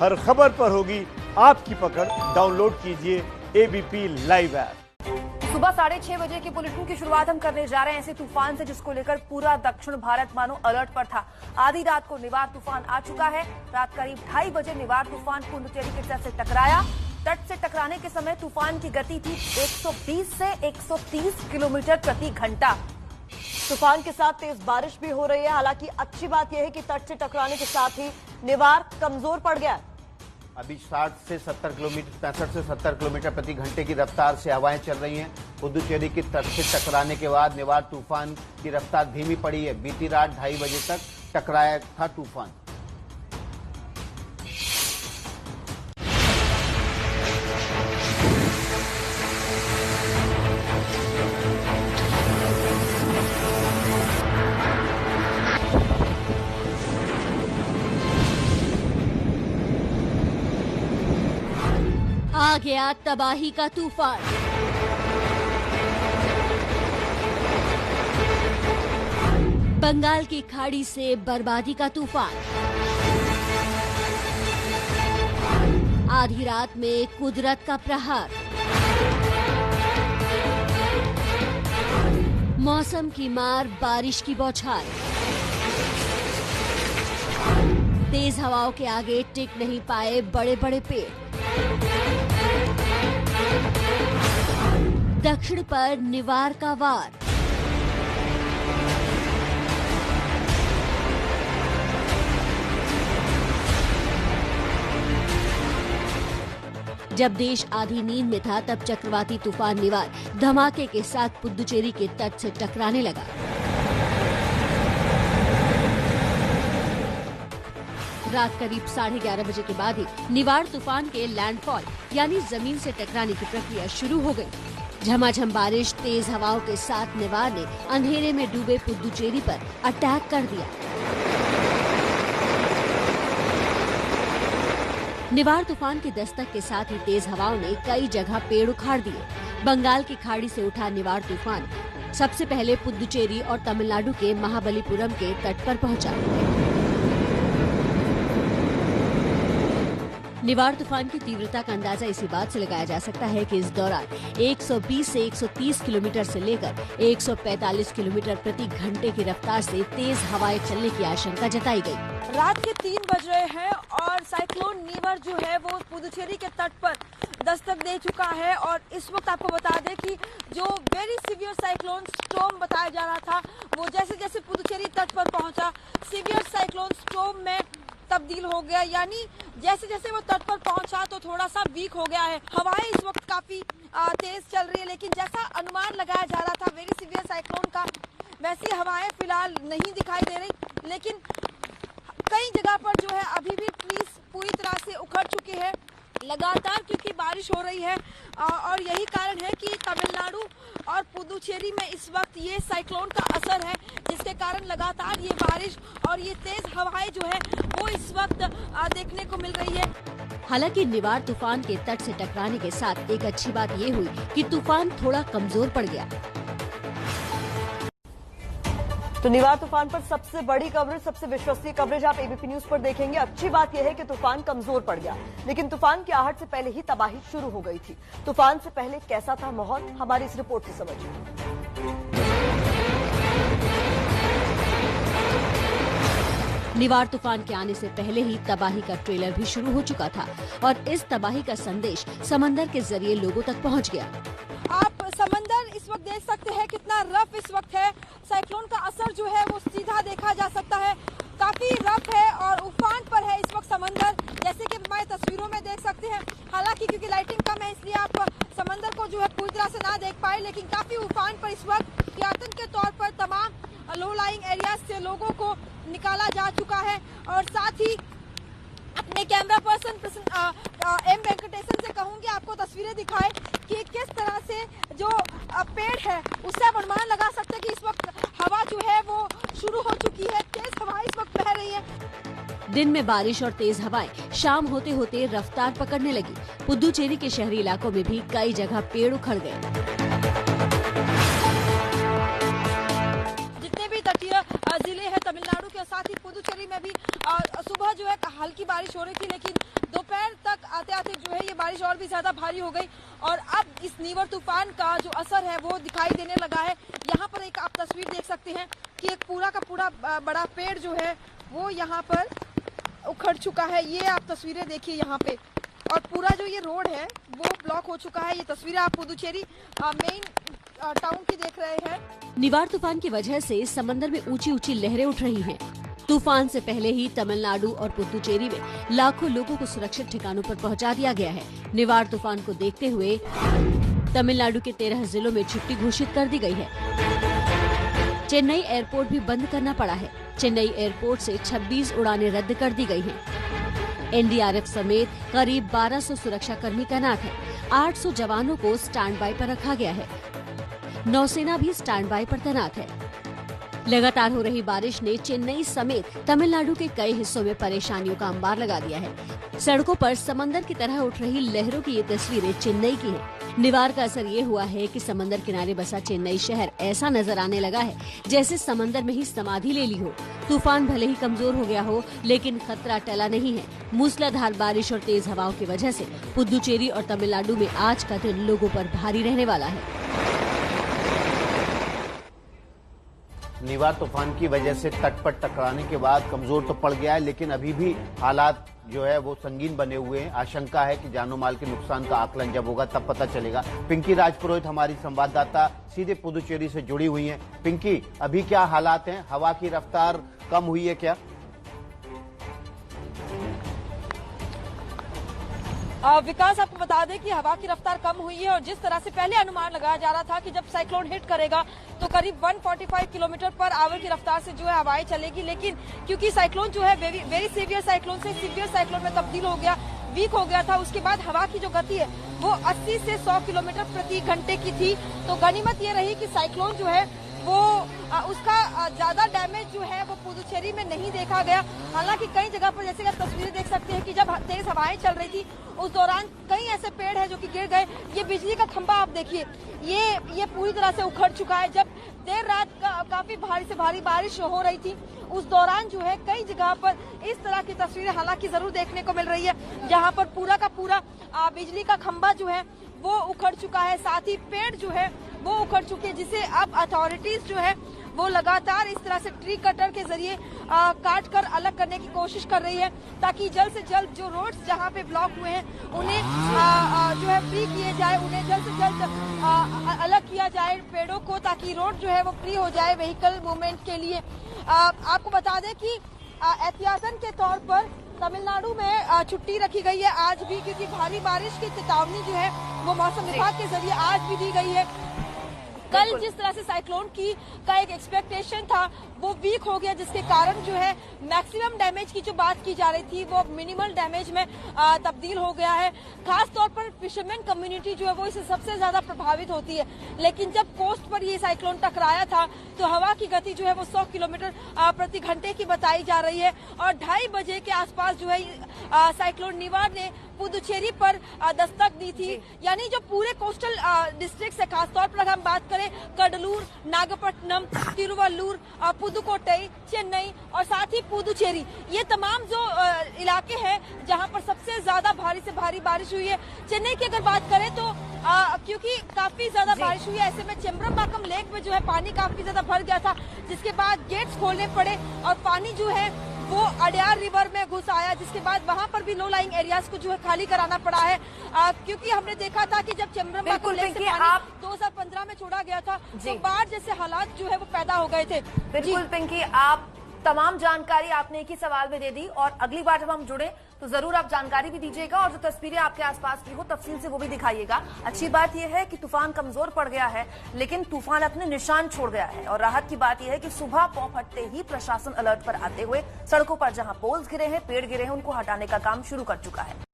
हर खबर पर होगी आपकी पकड़। डाउनलोड कीजिए एबीपी लाइव ऐप। सुबह 6:30 बजे की बुलेटिन की शुरुआत हम करने जा रहे हैं ऐसे तूफान से जिसको लेकर पूरा दक्षिण भारत मानो अलर्ट पर था। आधी रात को निवार तूफान आ चुका है। रात करीब 2:30 बजे निवार तूफान पुडुचेरी के तट से टकराया। तट से टकराने के समय तूफान की गति थी 120 से 130 किलोमीटर प्रति घंटा। तूफान के साथ तेज बारिश भी हो रही है। हालांकि अच्छी बात यह है कि तट से टकराने के साथ ही निवार कमजोर पड़ गया। अभी 60 से 70 किलोमीटर 65 से 70 किलोमीटर प्रति घंटे की रफ्तार से हवाएं चल रही हैं। पुडुचेरी की तट से टकराने के बाद निवार तूफान की रफ्तार धीमी पड़ी है। बीती रात 2:30 बजे तक टकराया था तूफान। आ गया तबाही का तूफान। बंगाल की खाड़ी से बर्बादी का तूफान। आधी रात में कुदरत का प्रहार। मौसम की मार, बारिश की बौछार। तेज हवाओं के आगे टिक नहीं पाए बड़े बड़े पेड़। दक्षिण पर निवार का वार। जब देश आधी नींद में था तब चक्रवाती तूफान निवार धमाके के साथ पुडुचेरी के तट से टकराने लगा। रात करीब 11:30 बजे के बाद ही निवार तूफान के लैंडफॉल यानी जमीन से टकराने की प्रक्रिया शुरू हो गई। झमाझम बारिश, तेज हवाओं के साथ निवार ने अंधेरे में डूबे पुडुचेरी पर अटैक कर दिया। निवार तूफान की दस्तक के साथ ही तेज हवाओं ने कई जगह पेड़ उखाड़ दिए। बंगाल की खाड़ी से उठा निवार तूफान सबसे पहले पुडुचेरी और तमिलनाडु के महाबलीपुरम के तट पर पहुंचा। निवार तूफान की तीव्रता का अंदाजा इसी बात से लगाया जा सकता है कि इस दौरान 120 से 130 किलोमीटर से लेकर 145 किलोमीटर प्रति घंटे की रफ्तार से तेज हवाएं चलने की आशंका जताई गई। रात के 3 बज रहे हैं और साइक्लोन निवर जो है वो पुडुचेरी के तट पर दस्तक दे चुका है। और इस वक्त आपको बता दें कि जो वेरी सीवियर साइक्लोन स्टॉर्म बताया जा रहा था वो जैसे जैसे पुडुचेरी तट पर पहुंचा सीवियर साइक्लोन स्टॉर्म में तब्दील हो गया। यानी जैसे जैसे वो तट पर पहुंचा तो थोड़ा सा वीक हो गया है। हवाएं इस वक्त काफी तेज चल रही है, लेकिन जैसा अनुमान लगाया जा रहा था वेरी सीवियर साइक्लोन का वैसी हवाएं फिलहाल नहीं दिखाई दे रही। लेकिन कई जगह पर जो है अभी भी ट्रीज पूरी तरह से उखड़ चुके हैं लगातार, क्योंकि बारिश हो रही है। और यही कारण है कि तमिलनाडु और पुडुचेरी में इस वक्त ये साइक्लोन का असर है, जिसके कारण लगातार ये बारिश और ये तेज हवाएं जो है वो इस वक्त देखने को मिल रही है। हालांकि निवार तूफान के तट से टकराने के साथ एक अच्छी बात ये हुई कि तूफान थोड़ा कमजोर पड़ गया। तो निवार तूफान पर सबसे बड़ी कवरेज, सबसे विश्वसनीय कवरेज आप एबीपी न्यूज पर देखेंगे। अच्छी बात यह है कि तूफान कमजोर पड़ गया, लेकिन तूफान की आहट से पहले ही तबाही शुरू हो गई थी। तूफान से पहले कैसा था माहौल, हमारी इस रिपोर्ट से समझिए। निवार तूफान के आने से पहले ही तबाही का ट्रेलर भी शुरू हो चुका था और इस तबाही का संदेश समंदर के जरिए लोगों तक पहुंच गया। आप समंदर इस वक्त देख सकते हैं कितना रफ इस वक्त है। साइक्लोन का असर जो है वो सीधा देखा जा सकता है, काफी रफ है और उफान पर है इस वक्त समंदर, जैसे कि हमारे तस्वीरों में देख सकते हैं। हालांकि क्योंकि लाइटिंग कम है इसलिए आप समंदर को जो है पूरी तरह से ना देख पाए, लेकिन काफी उफान पर इस वक्त यातन के तौर पर तमाम लो लाइंग एरियाज से लोगों को निकाला जा चुका है। और साथ ही अपने कैमरा पर्सन एम वेंकटेशन से कहूंगी आपको तस्वीरें दिखाए कि किस तरह से जो पेड़ है उससे आप अनुमान लगा सकते हैं कि इस वक्त हवा जो है वो शुरू हो चुकी है। तेज हवा इस वक्त बह रही है। दिन में बारिश और तेज हवाएं शाम होते होते रफ्तार पकड़ने लगी। पुडुचेरी के शहरी इलाकों में भी कई जगह पेड़ उखड़ गए। जितने भी तटीय जिले हैं तमिलनाडु के साथ ही पुडुचेरी में भी सुबह जो है हल्की बारिश हो रही थी, लेकिन भी ज्यादा भारी हो गई और अब इस निवर तूफान का जो असर है वो दिखाई देने लगा है। यहाँ पर एक आप तस्वीर देख सकते हैं कि एक पूरा का पूरा बड़ा पेड़ जो है वो यहाँ पर उखड़ चुका है। ये आप तस्वीरें देखिए यहाँ पे, और पूरा जो ये रोड है वो ब्लॉक हो चुका है। ये तस्वीरें आप पुदुचेरी मेन टाउन की देख रहे हैं। निवार तूफान की वजह से समंदर में ऊंची ऊंची लहरें उठ रही हैं। तूफान से पहले ही तमिलनाडु और पुदुचेरी में लाखों लोगों को सुरक्षित ठिकानों पर पहुंचा दिया गया है। निवार तूफान को देखते हुए तमिलनाडु के 13 जिलों में छुट्टी घोषित कर दी गई है। चेन्नई एयरपोर्ट भी बंद करना पड़ा है। चेन्नई एयरपोर्ट से 26 उड़ानें रद्द कर दी गई हैं। एनडीआरएफ समेत करीब 1200 सुरक्षा कर्मी तैनात हैं। 800 जवानों को स्टैंड बाय पर रखा गया है। नौसेना भी स्टैंड बाय पर तैनात है। लगातार हो रही बारिश ने चेन्नई समेत तमिलनाडु के कई हिस्सों में परेशानियों का अंबार लगा दिया है। सड़कों पर समंदर की तरह उठ रही लहरों की ये तस्वीरें चेन्नई की हैं। निवार का असर ये हुआ है कि समंदर किनारे बसा चेन्नई शहर ऐसा नजर आने लगा है जैसे समंदर में ही समाधि ले ली हो। तूफान भले ही कमजोर हो गया हो, लेकिन खतरा टला नहीं है। मूसलाधार बारिश और तेज हवाओं की वजह से पुदुचेरी और तमिलनाडु में आज का दिन लोगों पर भारी रहने वाला है। निवार तूफान की वजह से तट पर टकराने के बाद कमजोर तो पड़ गया है, लेकिन अभी भी हालात जो है वो संगीन बने हुए हैं। आशंका है कि जानो माल के नुकसान का आकलन जब होगा तब पता चलेगा। पिंकी राजपुरोहित हमारी संवाददाता सीधे पुदुचेरी से जुड़ी हुई हैं। पिंकी, अभी क्या हालात हैं? हवा की रफ्तार कम हुई है क्या? विकास, आपको बता दें कि हवा की रफ्तार कम हुई है और जिस तरह से पहले अनुमान लगाया जा रहा था कि जब साइक्लोन हिट करेगा तो करीब 145 किलोमीटर पर आवर की रफ्तार से जो है हवाएं चलेगी, लेकिन क्योंकि साइक्लोन जो है वेरी सीवियर साइक्लोन से सीवियर साइक्लोन में तब्दील हो गया, वीक हो गया था, उसके बाद हवा की जो गति है वो 80 से 100 किलोमीटर प्रति घंटे की थी। तो गनीमत ये रही कि साइक्लोन जो है वो उसका ज्यादा डैमेज जो है वो पुदुचेरी में नहीं देखा गया। हालांकि कई जगह पर जैसे आप तस्वीरें देख सकते हैं कि जब तेज हवाएं चल रही थी उस दौरान कई ऐसे पेड़ हैं जो कि गिर गए। ये बिजली का खंभा आप देखिए, ये पूरी तरह से उखड़ चुका है। जब देर रात काफी भारी से भारी बारिश हो रही थी उस दौरान जो है कई जगह पर इस तरह की तस्वीरें हालांकि जरूर देखने को मिल रही है, जहां पर पूरा का पूरा बिजली का खंभा जो है वो उखड़ चुका है, साथ ही पेड़ जो है वो उखड़ चुके हैं, जिसे अब अथॉरिटीज जो है वो लगातार इस तरह से ट्री कटर के जरिए काट कर अलग करने की कोशिश कर रही है, ताकि जल्द से जल्द जो रोड्स जहां पे ब्लॉक हुए हैं उन्हें जो है फ्री किए जाए, उन्हें जल्द से जल्द अलग किया जाए पेड़ों को, ताकि रोड जो है वो फ्री हो जाए व्हीकल मूवमेंट के लिए। आपको बता दें कि एहतियातन के तौर पर तमिलनाडु में छुट्टी रखी गई है आज भी, क्योंकि भारी बारिश की चेतावनी जो है वो मौसम विभाग के जरिए आज भी दी गई है। कल जिस तरह से साइक्लोन का एक एक्सपेक्टेशन था वो वीक हो गया, जिसके कारण जो है मैक्सिमम डैमेज की जो बात की जा रही थी वो मिनिमल डैमेज में तब्दील हो गया है। खास तौर पर फिशरमैन कम्युनिटी जो है वो इससे सबसे ज्यादा प्रभावित होती है। लेकिन जब कोस्ट पर ये साइक्लोन टकराया था तो हवा की गति जो है वो 100 किलोमीटर प्रति घंटे की बताई जा रही है और 2:30 बजे के आसपास जो है साइक्लोन निवार ने पुदुचेरी पर दस्तक दी थी। यानी जो पूरे कोस्टल डिस्ट्रिक्ट है, खासतौर पर अगर हम बात करें कडलूर, नागपट्टनम, तिरुवल्लूर, पुदुकोट्टई, चेन्नई और साथ ही पुदुचेरी, ये तमाम जो इलाके हैं जहां पर सबसे ज्यादा भारी से भारी बारिश हुई है। चेन्नई की अगर बात करें तो क्योंकि काफी ज्यादा बारिश हुई है, ऐसे में चेम्बरमबाकम लेक में जो है पानी काफी ज्यादा भर गया था, जिसके बाद गेट्स खोलने पड़े और पानी जो है वो अडयार रिवर में घुस आया, जिसके बाद वहां पर भी लो लाइंग एरियाज को जो है खाली कराना पड़ा है। क्योंकि हमने देखा था कि जब चेम्बरमबाकम लेक से पानी 2015 में छोड़ा गया था तो बाढ़ जैसे हालात जो है वो पैदा हो गए थे। बिल्कुल पिंकी, आप तमाम जानकारी आपने एक ही सवाल में दे दी और अगली बार जब हम जुड़े तो जरूर आप जानकारी भी दीजिएगा और जो तस्वीरें आपके आसपास की हो तफसील से वो भी दिखाइएगा। अच्छी बात यह है कि तूफान कमजोर पड़ गया है, लेकिन तूफान अपने निशान छोड़ गया है और राहत की बात यह है कि सुबह पौ फटते ही प्रशासन अलर्ट पर आते हुए सड़कों पर जहां पोल्स गिरे हैं, पेड़ गिरे हैं, उनको हटाने का काम शुरू कर चुका है।